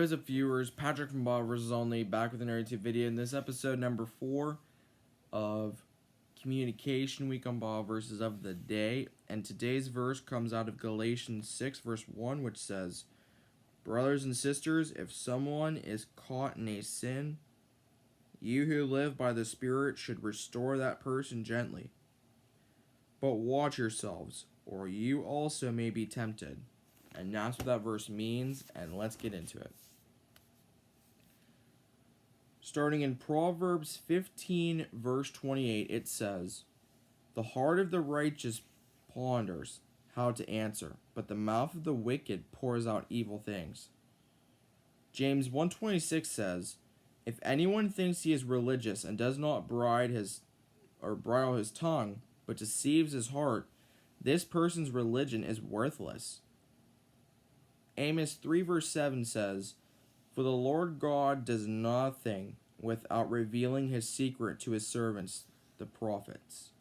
What's up, viewers? Patrick from Bob vs. Only back with another YouTube video. In this episode number 4 of Communication Week on Bob versus of the day. And today's verse comes out of Galatians 6 verse 1, which says, "Brothers and sisters, if someone is caught in a sin, you who live by the Spirit should restore that person gently. But watch yourselves, or you also may be tempted." And that's what that verse means, and let's get into it. Starting in Proverbs 15, verse 28, it says, "The heart of the righteous ponders how to answer, but the mouth of the wicked pours out evil things." James 1:26 says, "If anyone thinks he is religious and does not bridle his tongue, but deceives his heart, this person's religion is worthless." Amos 3 verse 7 says, "For the Lord God does nothing without revealing his secret to his servants, the prophets."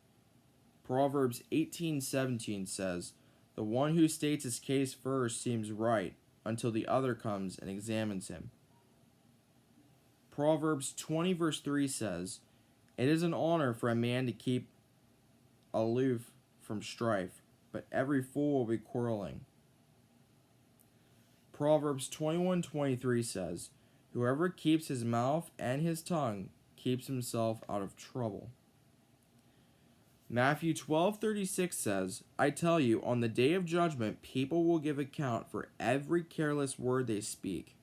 Proverbs 18:17 says, "The one who states his case first seems right until the other comes and examines him." Proverbs 20 verse 3 says, "It is an honor for a man to keep aloof from strife, but every fool will be quarreling." Proverbs 21:23 says, "Whoever keeps his mouth and his tongue keeps himself out of trouble." Matthew 12:36 says, "I tell you, on the day of judgment, people will give account for every careless word they speak."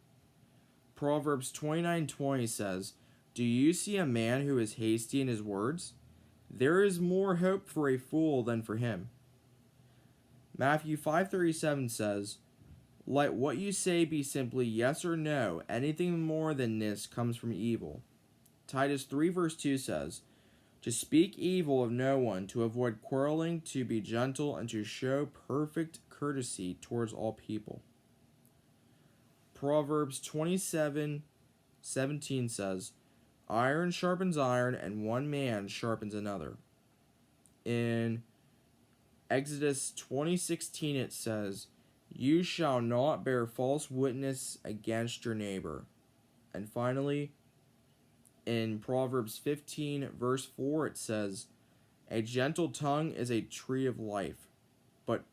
Proverbs 29:20 says, "Do you see a man who is hasty in his words? There is more hope for a fool than for him." Matthew 5:37 says, "Let what you say be simply yes or no. Anything more than this comes from evil." Titus 3 verse 2 says, "To speak evil of no one, to avoid quarreling, to be gentle, and to show perfect courtesy towards all people." Proverbs 27:17 says, "Iron sharpens iron, and one man sharpens another." In Exodus 20:16 it says, "You shall not bear false witness against your neighbor." And finally, in Proverbs 15 verse 4 it says, "A gentle tongue is a tree of life, but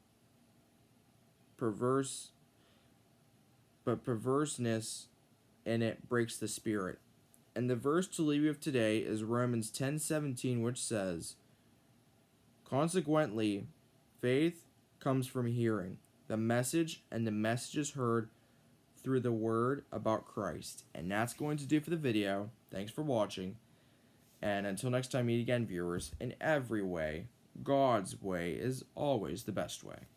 perverseness in it breaks the spirit." And the verse to leave you with today is Romans 10:17, which says, "Consequently, faith comes from hearing the message, and the message is heard through the word about Christ." And that's going to do for the video. Thanks for watching. And until next time, meet again, viewers. In every way, God's way is always the best way.